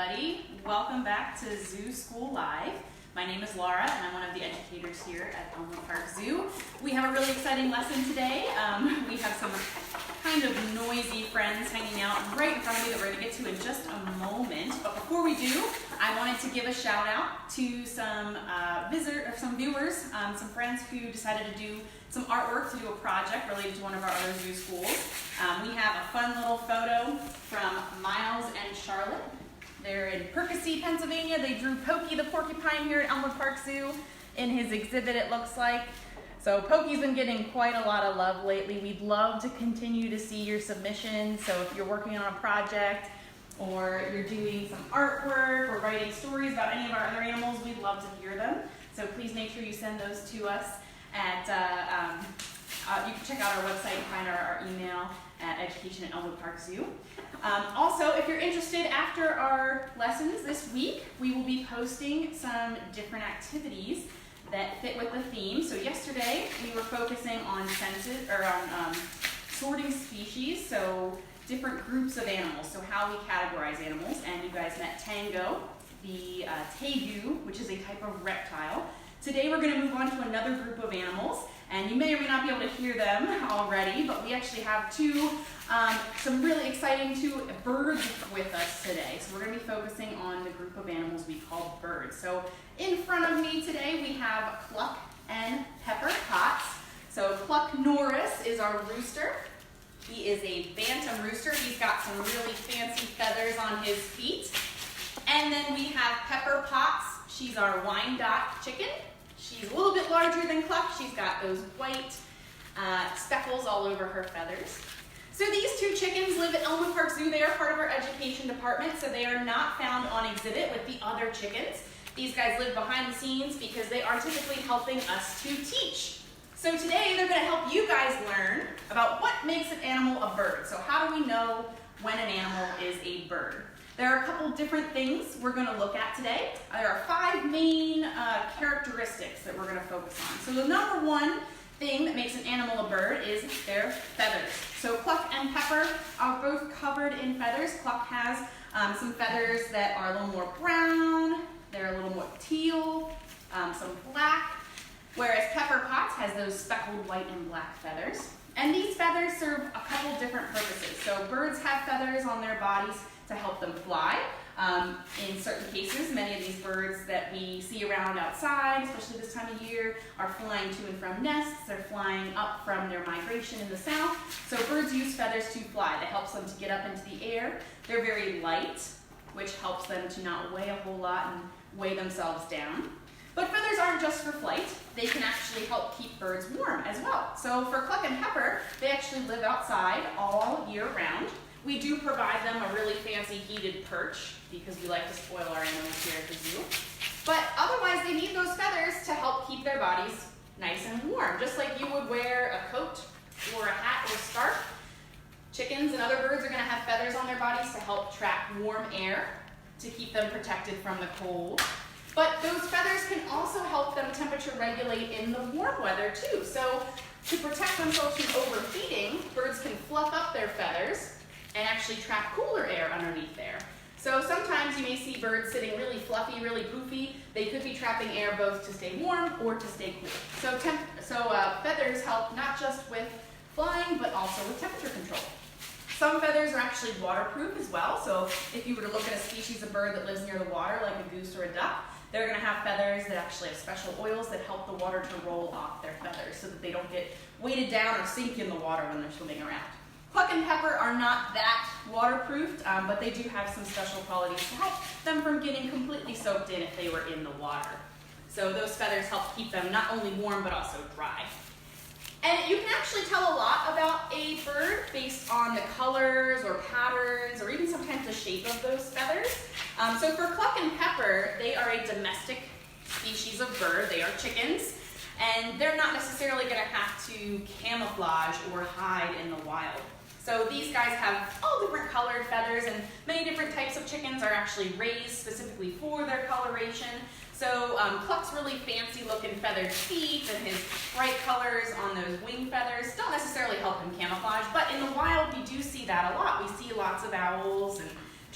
everybody. Welcome back to Zoo School Live. My name is Laura and I'm one of the educators here at Elmwood Park Zoo. We have a really exciting lesson today. We have some kind of noisy friends hanging out right in front of me that we're going to get to in just a moment. But before we do, I wanted to give a shout out to some viewers, some friends who decided to do some artwork to do a project related to one of our other zoo schools. We have a fun little photo from Miles and Charlotte. They're in Percy, Pennsylvania. They drew Pokey the porcupine here at Elmwood Park Zoo in his exhibit, it looks like. So Pokey's been getting quite a lot of love lately. We'd love to continue to see your submissions. So if you're working on a project or you're doing some artwork or writing stories about any of our other animals, we'd love to hear them. So please make sure you send those to us at, you can check out our website and find our email at education@Elmwood Park Zoo. Also, if you're interested, after our lessons this week, we will be posting some different activities that fit with the theme. So yesterday, we were focusing on sorting species, so different groups of animals, so how we categorize animals. And you guys met Tango, the tegu, which is a type of reptile. Today, we're going to move on to another group of animals. And you may or may not be able to hear them already, but we actually have some really exciting two birds with us today. So we're going to be focusing on the group of animals we call birds. So in front of me today we have Cluck and Pepper Potts. So Cluck Norris is our rooster. He is a bantam rooster. He's got some really fancy feathers on his feet. And then we have Pepper Potts. She's our Wyandotte chicken. She's a little bit larger than Cluck. She's got those white speckles all over her feathers. So these two chickens live at Elmwood Park Zoo. They are part of our education department, so they are not found on exhibit with the other chickens. These guys live behind the scenes because they are typically helping us to teach. So today they're going to help you guys learn about what makes an animal a bird. So how do we know when an animal is a bird? There are a couple different things we're going to look at today. There are 5 main characteristics that we're going to focus on. So the number one thing that makes an animal a bird is their feathers. So Cluck and Pepper are both covered in feathers. Cluck has some feathers that are a little more brown, they're a little more teal, some black, whereas Pepper Potts has those speckled white and black feathers. And these feathers serve a couple different purposes. So birds have feathers on their bodies to help them fly. In certain cases, many of these birds that we see around outside, especially this time of year, are flying to and from nests. They're flying up from their migration in the south. So birds use feathers to fly. That helps them to get up into the air. They're very light, which helps them to not weigh a whole lot and weigh themselves down. But feathers aren't just for flight. They can actually help keep birds warm as well. So for Cluck and Pepper, they actually live outside all year round. We do provide them a really fancy heated perch because we like to spoil our animals here at the zoo. But otherwise, they need those feathers to help keep their bodies nice and warm. Just like you would wear a coat or a hat or scarf, chickens and other birds are going to have feathers on their bodies to help trap warm air to keep them protected from the cold. But those feathers can also help them temperature regulate in the warm weather too. So to protect themselves from overheating, birds can fluff up their feathers and actually trap cooler air underneath there. So sometimes you may see birds sitting really fluffy, really poofy. They could be trapping air both to stay warm or to stay cool. So feathers help not just with flying, but also with temperature control. Some feathers are actually waterproof as well. So if you were to look at a species of bird that lives near the water, like a goose or a duck, they're going to have feathers that actually have special oils that help the water to roll off their feathers so that they don't get weighted down or sink in the water when they're swimming around. Cluck and Pepper are not that waterproofed, but they do have some special qualities to help them from getting completely soaked in if they were in the water. So those feathers help keep them not only warm, but also dry. And you can actually tell a lot about a bird based on the colors or patterns or even sometimes the shape of those feathers. So for Cluck and Pepper, they are a domestic species of bird. They are chickens. And they're not necessarily going to have to camouflage or hide in the wild. So these guys have all different colored feathers, and many different types of chickens are actually raised specifically for their coloration. So Cluck's really fancy looking feathered feet and his bright colors on those wing feathers don't necessarily help him camouflage, but in the wild we do see that a lot. We see lots of owls and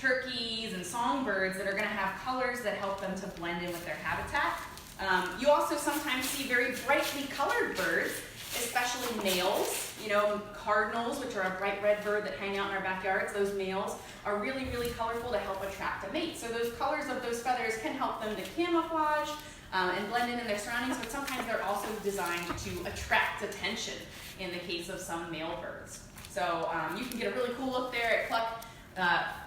turkeys and songbirds that are going to have colors that help them to blend in with their habitat. You also sometimes see very brightly colored birds, especially males. You know, cardinals, which are a bright red bird that hang out in our backyards, those males are really, really colorful to help attract a mate. So those colors of those feathers can help them to camouflage and blend in their surroundings, but sometimes they're also designed to attract attention in the case of some male birds. So you can get a really cool look there at Cluck,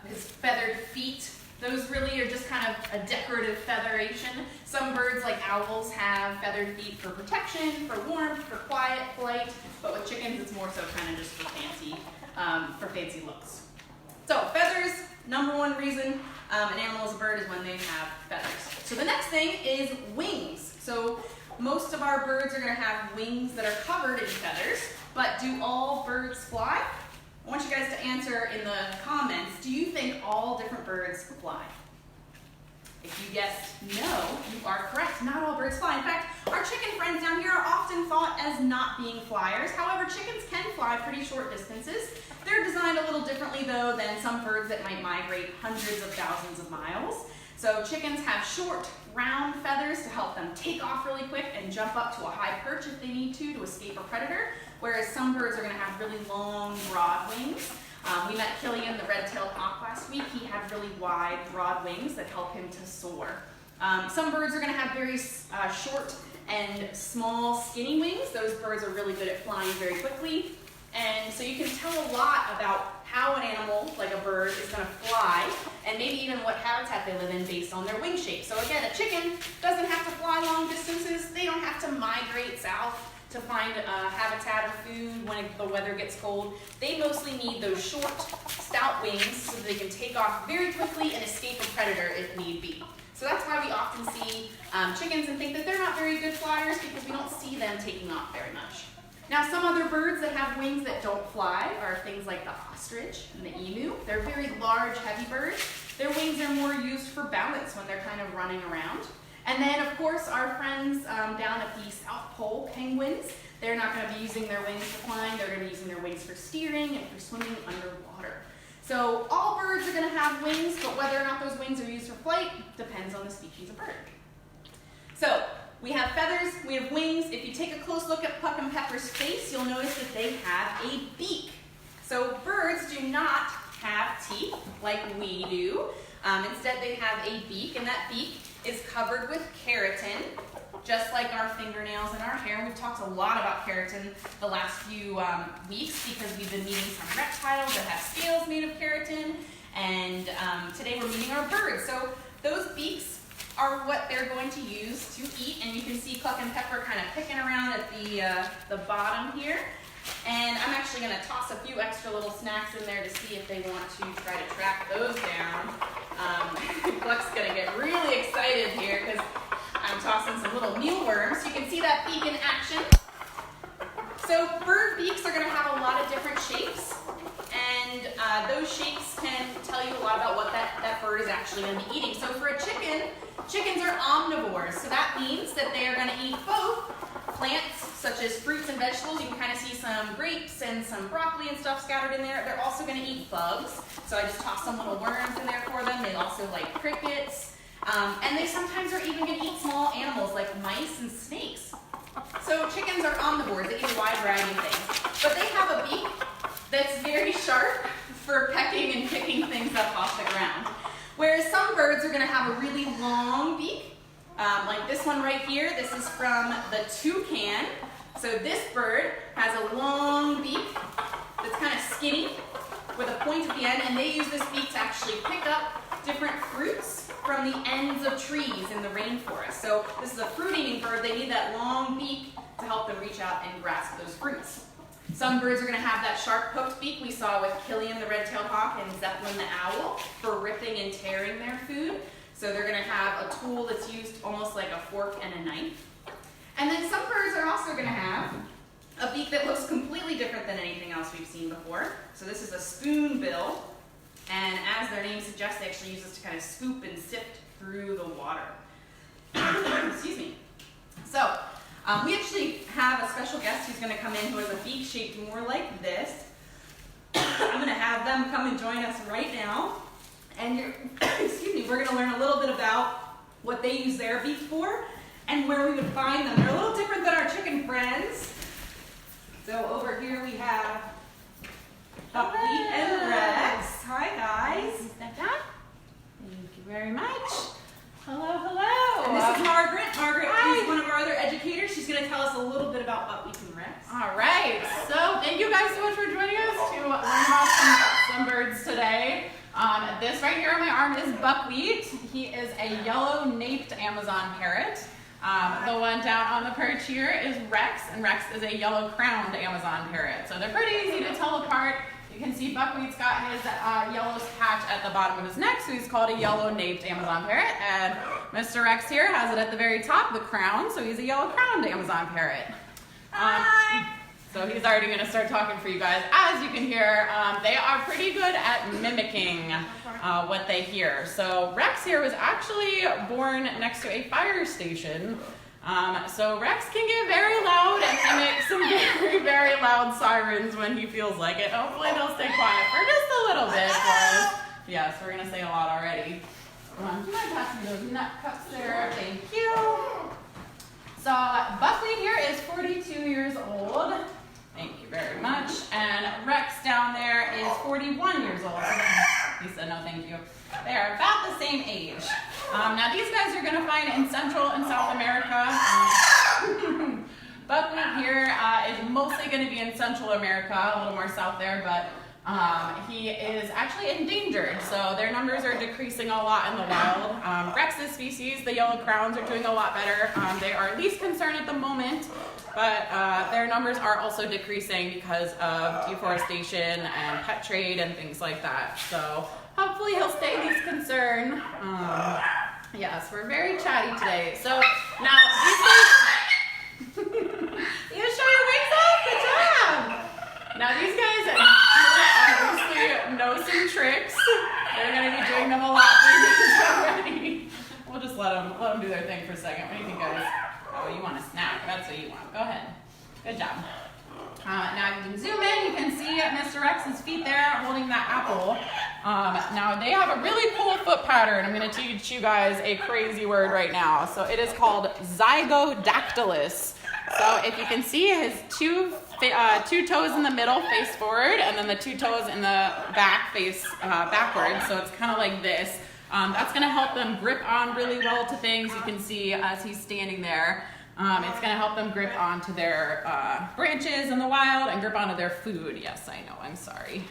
his feathered feet. Those really are just kind of a decorative featheration. Some birds, like owls, have feathered feet for protection, for warmth, for quiet flight, but with chickens it's more so kind of just for fancy looks. So feathers, number one reason an animal is a bird is when they have feathers. So the next thing is wings. So most of our birds are going to have wings that are covered in feathers, but do all birds fly? I want you guys to answer in the comments, do you think all different birds fly? If you guessed no, you are correct. Not all birds fly. In fact, our chicken friends down here are often thought as not being flyers. However, chickens can fly pretty short distances. They're designed a little differently though than some birds that might migrate hundreds of thousands of miles. So chickens have short, round feathers to help them take off really quick and jump up to a high perch if they need to escape a predator, whereas some birds are going to have really long, broad wings. We met Killian, the red-tailed hawk, last week. He had really wide, broad wings that help him to soar. Some birds are going to have very short and small, skinny wings. Those birds are really good at flying very quickly. And so you can tell a lot about how an animal, like a bird, is going to fly, and maybe even what habitat they live in based on their wing shape. So again, a chicken doesn't have to fly long distances. They don't have to migrate south to find a habitat or food when the weather gets cold. They mostly need those short, stout wings so that they can take off very quickly and escape a predator if need be. So that's why we often see chickens and think that they're not very good flyers, because we don't see them taking off very much. Now, some other birds that have wings that don't fly are things like the ostrich and the emu. They're very large, heavy birds. Their wings are more used for balance when they're kind of running around. And then, of course, our friends down at the South Pole, penguins, they're not going to be using their wings for flying. They're going to be using their wings for steering and for swimming underwater. So all birds are going to have wings, but whether or not those wings are used for flight depends on the species of bird. So we have feathers, we have wings. If you take a close look at Puck and Pepper's face, you'll notice that they have a beak. So birds do not have teeth like we do. Instead, they have a beak, and that beak is covered with keratin, just like our fingernails and our hair. We've talked a lot about keratin the last few weeks because we've been meeting some reptiles that have scales made of keratin, and today we're meeting our birds. So those beaks are what they're going to use to eat, and you can see Cluck and Pepper kind of picking around at the bottom here. And I'm actually going to toss a few extra little snacks in there to see if they want to try to track those down. Cluck's going to get really excited here because I'm tossing some little mealworms. You can see that beak in action. So bird beaks are going to have a lot of different shapes, and those shapes can tell you a lot about what that bird is actually going to be eating. So for a chicken, chickens are omnivores, so that means that they are going to eat both plants such as fruits and vegetables. You can kind of see some grapes and some broccoli and stuff scattered in there. They're also going to eat bugs, so I just tossed some little worms in there for them. They also like crickets, and they sometimes are even going to eat small animals like mice and snakes. So chickens are omnivores. They eat a wide variety of things, but they have a beak that's very sharp for pecking and picking things up off the ground. Whereas some birds are going to have a really long beak, like this one right here. This is from the toucan. So this bird has a long beak that's kind of skinny with a point at the end, and they use this beak to actually pick up different fruits from the ends of trees in the rainforest. So this is a fruit-eating bird. They need that long beak to help them reach out and grasp those fruits. Some birds are going to have that sharp hooked beak we saw with Killian, the red-tailed hawk, and Zeppelin, the owl, for ripping and tearing their food. So they're going to have a tool that's used almost like a fork and a knife. And then some birds are also going to have a beak that looks completely different than anything else we've seen before. So this is a spoonbill, and as their name suggests, they actually use this to kind of scoop and sift through the water. Excuse me. So we actually have a special guest who's going to come in who has a beak shaped more like this. I'm going to have them come and join us right now. And excuse me, we're gonna learn a little bit about what they use their beak for and where we would find them. They're a little different than our chicken friends. So over here we have Buckwheat and Rex. Hi guys. Step back. Thank you very much. Hello, hello. And this is Margaret. Margaret is one of our other educators. She's going to tell us a little bit about Buckwheat and Rex. All right. So thank you guys so much for joining us to learn about some birds today. This right here on my arm is Buckwheat. He is a yellow-naped Amazon parrot. The one down on the perch here is Rex, and Rex is a yellow-crowned Amazon parrot. So they're pretty easy to tell apart. You can see Buckwheat's got his yellow patch at the bottom of his neck, so he's called a yellow-naped Amazon parrot. And Mr. Rex here has it at the very top, the crown, so he's a yellow-crowned Amazon parrot. So he's already going to start talking for you guys. As you can hear, they are pretty good at mimicking what they hear. So Rex here was actually born next to a fire station. So Rex can get very loud and mimic some very, very loud sirens when he feels like it. Hopefully they'll stay quiet for just a little bit for us. Yes, we're going to say a lot already. Do you mind passing me those nut cups there? Thank you. So Buckwheat here is 42 years old. Thank you very much. And Rex down there is 41 years old. He said no thank you. They're about the same age. Now these guys you're going to find in Central and South America. Buckwheat here is mostly going to be in Central America, a little more south there, but he is actually endangered, so their numbers are decreasing a lot in the wild. Rex's species, the yellow crowns, are doing a lot better. They are least concerned at the moment, but their numbers are also decreasing because of deforestation and pet trade and things like that. So hopefully he'll stay least concerned. Yes, we're very chatty today. So now these guys, you show your wings off. Good job. Now these guys obviously know some tricks. They're going to be doing them a lot for you already. We'll just let them do their thing for a second. What do you think, guys? Oh, you want a snack? That's what you want. Go ahead. Good job. Now you can zoom in. You can see Mr. Rex's feet there holding that apple. Now they have a really cool foot pattern. I'm going to teach you guys a crazy word right now. So it is called zygodactylus. So if you can see his two toes in the middle face forward, and then the two toes in the back face backwards. So it's kind of like this. That's going to help them grip on really well to things. You can see as he's standing there. It's going to help them grip onto their branches in the wild and grip onto their food. Yes, I know. I'm sorry.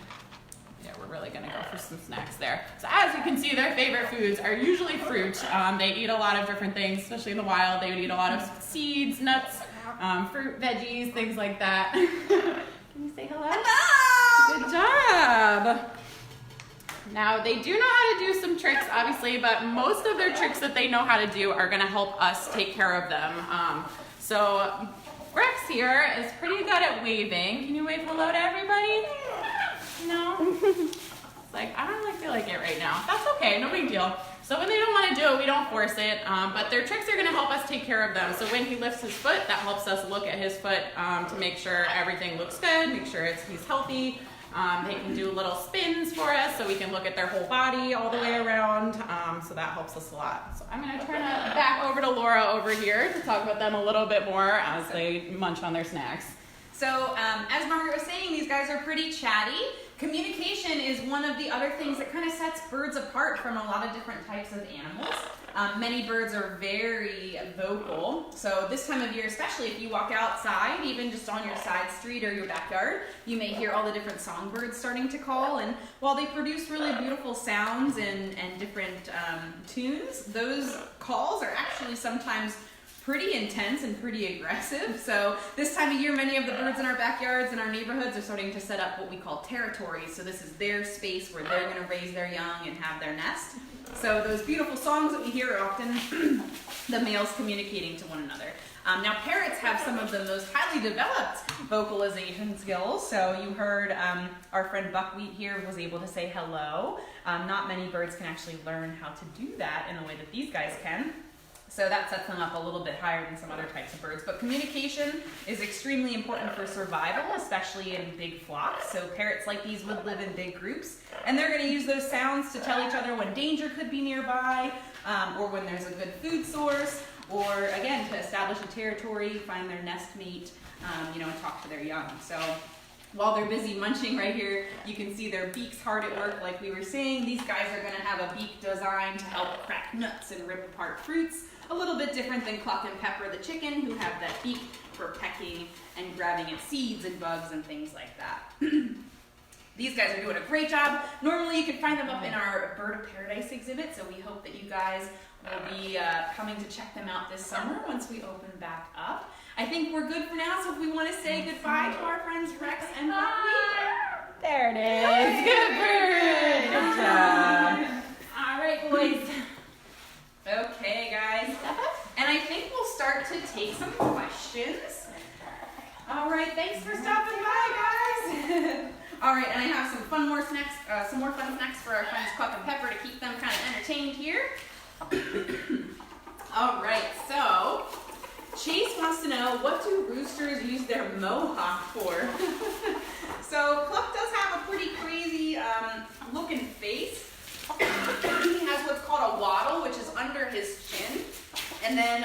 Yeah, we're really going to go for some snacks there. So as you can see, their favorite foods are usually fruit. They eat a lot of different things, especially in the wild. They would eat a lot of seeds, nuts, fruit, veggies, things like that. Can you say hello? Hello! Good job. Now, they do know how to do some tricks, obviously, but most of their tricks that they know how to do are going to help us take care of them. So Rex here is pretty good at waving. Can you wave hello to everybody? No? It's like, I don't really feel like it right now. That's okay, no big deal. So when they don't want to do it, we don't force it, but their tricks are going to help us take care of them. So when he lifts his foot, that helps us look at his foot to make sure everything looks good, make sure he's healthy. They can do little spins for us so we can look at their whole body all the way around, so that helps us a lot. So I'm going to turn it back over to Laura over here to talk about them a little bit more as they munch on their snacks. So as Margaret was saying, these guys are pretty chatty. Communication is one of the other things that kind of sets birds apart from a lot of different types of animals. Many birds are very vocal, so this time of year, especially if you walk outside, even just on your side street or your backyard, you may hear all the different songbirds starting to call, and while they produce really beautiful sounds and different tunes, those calls are actually sometimes pretty intense and pretty aggressive. So this time of year, many of the birds in our backyards and our neighborhoods are starting to set up what we call territories. So this is their space where they're going to raise their young and have their nest. So those beautiful songs that we hear are often the males communicating to one another. Now parrots have some of the most highly developed vocalization skills. So you heard our friend Buckwheat here was able to say hello. Not many birds can actually learn how to do that in the way that these guys can. So that sets them up a little bit higher than some other types of birds. But communication is extremely important for survival, especially in big flocks. So parrots like these would live in big groups, and they're going to use those sounds to tell each other when danger could be nearby, or when there's a good food source, or again, to establish a territory, find their nest mate, and talk to their young. So while they're busy munching right here, you can see their beaks hard at work like we were saying. These guys are going to have a beak designed to help crack nuts and rip apart fruits. A little bit different than Cluck and Pepper the chicken, who have that beak for pecking and grabbing at seeds and bugs and things like that. These guys are doing a great job. Normally you can find them up in our Bird of Paradise exhibit, so we hope that you guys will be coming to check them out this summer once we open back up. I think we're good for now, so if we want to say goodbye to our friends Rex and Buckwheat. There it is. Good bird. Good job. All right, boys. Okay, guys. And I think we'll start to take some questions. All right, thanks for stopping by, guys. All right, and I have some more fun snacks for our friends Cluck and Pepper to keep them kind of entertained here. All right, so Chase wants to know, what do roosters use their mohawk for? So Cluck does have a pretty crazy looking face. He has what's called a wattle, which is under his chin. And then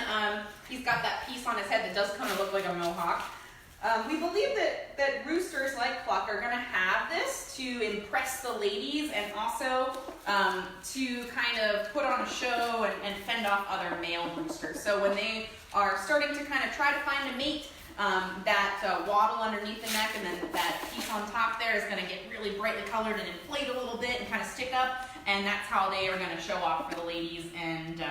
he's got that piece on his head that does kind of look like a mohawk. We believe that roosters like Cluck are going to have this to impress the ladies and also to kind of put on a show and fend off other male roosters. So when they are starting to kind of try to find a mate, that wattle underneath the neck and then that piece on top there is going to get really brightly colored and inflate a little bit and kind of stick up, and that's how they are going to show off for the ladies and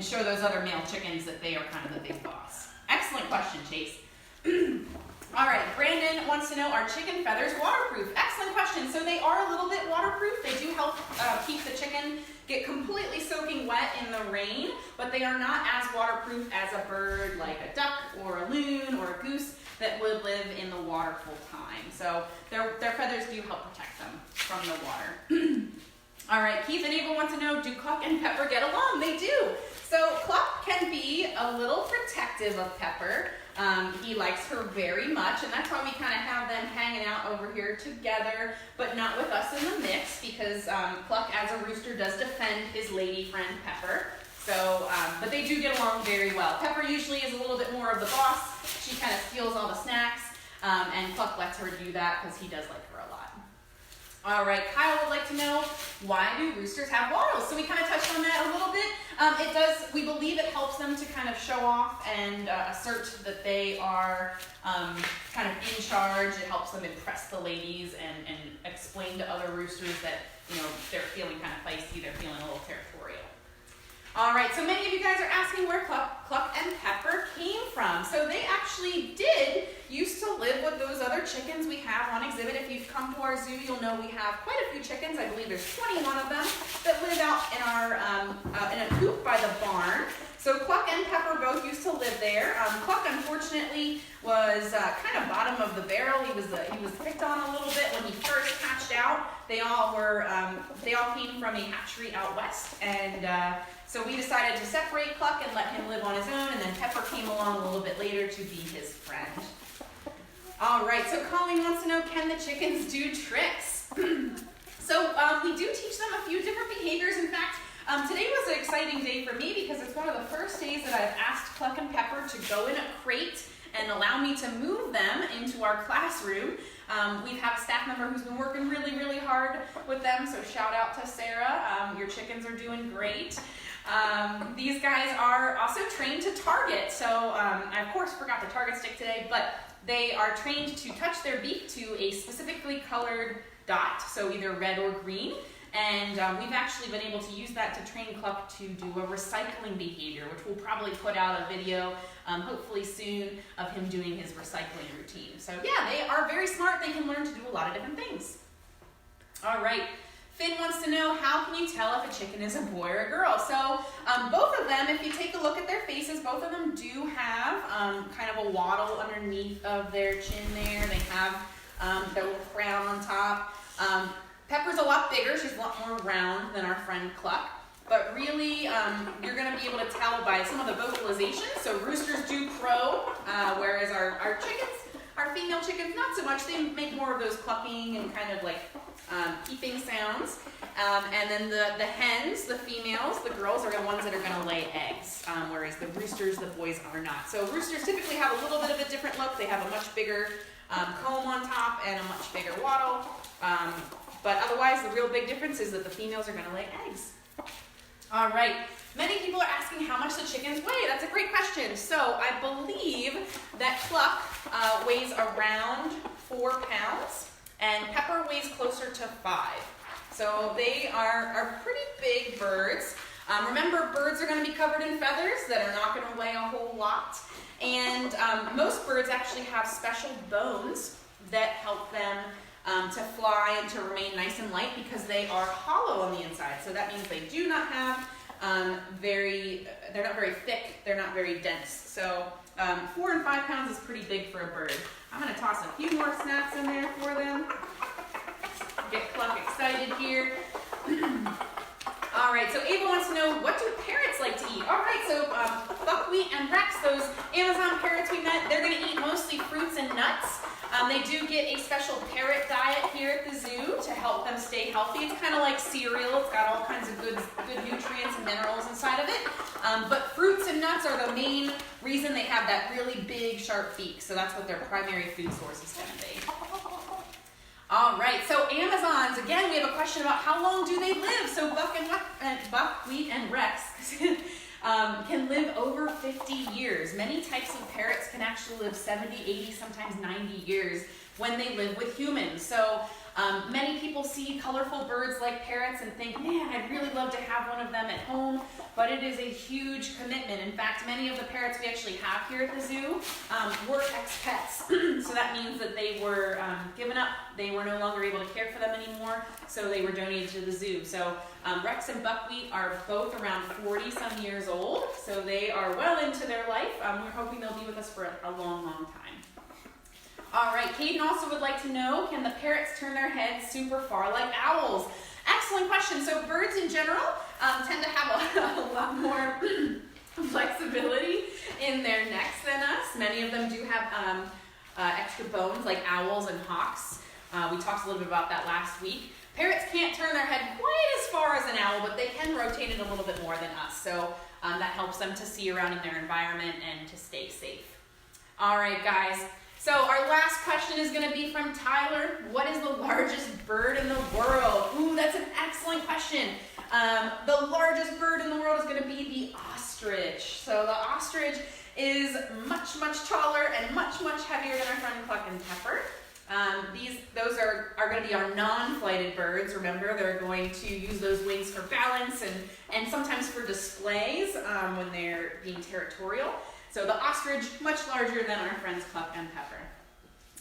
show those other male chickens that they are kind of the big boss. Excellent question, Chase. All right, Brandon wants to know, are chicken feathers waterproof? Excellent question. So they are a little bit waterproof. They do help keep the chicken get completely soaking wet in the rain, but they are not as waterproof as a bird like a duck or a loon or a goose that would live in the water full time. So their feathers do help protect them from the water. All right, Keith and Ava want to know, do Cluck and Pepper get along? They do. So Cluck can be a little protective of Pepper. He likes her very much, and that's why we kind of have them hanging out over here together, but not with us in the mix, because Cluck, as a rooster, does defend his lady friend Pepper. So, but they do get along very well. Pepper usually is a little bit more of the boss. She kind of steals all the snacks, and Cluck lets her do that because he does like her a lot. All right, Kyle would like to know, why do roosters have wattles? So we kind of touched on that a little bit. We believe it helps them to kind of show off and assert that they are kind of in charge. It helps them impress the ladies and explain to other roosters that, they're feeling kind of feisty, they're feeling a little territorial. All right, so many of you guys are asking where Cluck and Pepper came from. So they actually used to live with those other chickens we have on exhibit. If you've come to our zoo, you'll know we have quite a few chickens. I believe there's 21 of them that live out in our in a coop by the barn. So Cluck and Pepper both used to live there. Cluck, unfortunately, was kind of bottom of the barrel. He was picked on a little bit when he first hatched out. They all came from a hatchery out west, and so we decided to separate Cluck and let him live on his own, and then Pepper came along a little bit later to be his friend. All right, so Colleen wants to know, can the chickens do tricks? So we do teach them a few different behaviors. In fact, today was an exciting day for me because it's one of the first days that I've asked Cluck and Pepper to go in a crate and allow me to move them into our classroom. We have a staff member who's been working really, really hard with them, so shout out to Sarah. Your chickens are doing great. These guys are also trained to target. So I, of course, forgot the target stick today, but they are trained to touch their beak to a specifically colored dot, so either red or green. And we've actually been able to use that to train Cluck to do a recycling behavior, which we'll probably put out a video, hopefully soon, of him doing his recycling routine. So yeah, they are very smart. They can learn to do a lot of different things. All right, Finn wants to know, how can you tell if a chicken is a boy or a girl? So both of them, if you take a look at their faces, both of them do have kind of a wattle underneath of their chin there. They have their little crown on top. Pepper's a lot bigger. She's a lot more round than our friend Cluck. but really you're going to be able to tell by some of the vocalization. So roosters do crow, whereas our chickens, our female chickens, not so much. They make more of those clucking and kind of like peeping sounds. And then the hens, the females, the girls are the ones that are going to lay eggs, whereas the roosters, the boys are not. So roosters typically have a little bit of a different look. They have a much bigger comb on top and a much bigger wattle. But otherwise, the real big difference is that the females are going to lay eggs. All right. Many people are asking how much the chickens weigh. That's a great question. So I believe that Cluck weighs around 4 pounds, and Pepper weighs closer to 5. So they are pretty big birds. Remember, birds are going to be covered in feathers that are not going to weigh a whole lot. And most birds actually have special bones that help them to fly and to remain nice and light because they are hollow on the inside. So that means they do not have they're not very thick, they're not very dense. So 4 and 5 pounds is pretty big for a bird. I'm going to toss a few more snacks in there for them. Get Cluck excited here. All right, so Ava wants to know, what do parrots like to eat? All right, so Buckwheat and Rex, those Amazon parrots we met, they're going to eat mostly fruits and nuts. They do get a special parrot diet here at the zoo to help them stay healthy. It's kind of like cereal. It's got all kinds of good nutrients and minerals inside of it. But fruits and nuts are the main reason they have that really big, sharp beak. So that's what their primary food source is going to be. All right, so Amazons, again, we have a question about how long do they live? So Buckwheat and Rex can live over 50 years. Many types of parrots can actually live 70, 80, sometimes 90 years when they live with humans. So many people see colorful birds like parrots and think, man, I'd really love to have one of them at home, but it is a huge commitment. In fact, many of the parrots we actually have here at the zoo were ex-pets. So that means that they were given up. They were no longer able to care for them anymore, so they were donated to the zoo. So Rex and Buckwheat are both around 40-some years old, so they are well into their life. We're hoping they'll be with us for a long, long time. All right, Caden also would like to know, can the parrots turn their heads super far like owls? Excellent question. So birds in general tend to have a lot more flexibility in their necks than us. Many of them do have extra bones like owls and hawks. We talked a little bit about that last week. Parrots can't turn their head quite as far as an owl, but they can rotate it a little bit more than us. So that helps them to see around in their environment and to stay safe. All right, guys. So our last question is going to be from Tyler. What is the largest bird in the world? Ooh, that's an excellent question. The largest bird in the world is going to be the ostrich. So the ostrich is much, much taller and much, much heavier than our friend Cluck and Pepper. Those are going to be our non-flighted birds. Remember, they're going to use those wings for balance and sometimes for displays when they're being territorial. So the ostrich, much larger than our friends Cluck and Pepper.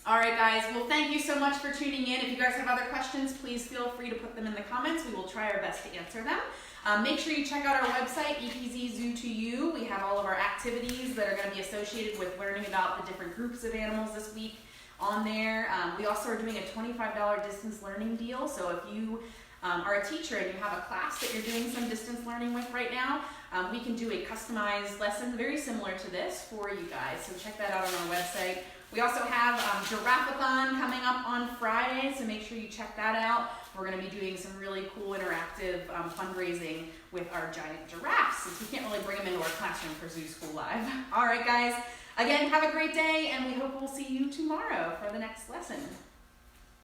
All right, guys. Well, thank you so much for tuning in. If you guys have other questions, please feel free to put them in the comments. We will try our best to answer them. Make sure you check out our website, EPZ Zoo to You. We have all of our activities that are going to be associated with learning about the different groups of animals this week on there. We also are doing a $25 distance learning deal. So if you are a teacher and you have a class that you're doing some distance learning with right now, we can do a customized lesson very similar to this for you guys. So check that out on our website. We also have Giraffe-a-thon coming up on Friday, so make sure you check that out. We're going to be doing some really cool interactive fundraising with our giant giraffes, since we can't really bring them into our classroom for Zoo School Live. All right, guys. Again, have a great day, and we hope we'll see you tomorrow for the next lesson.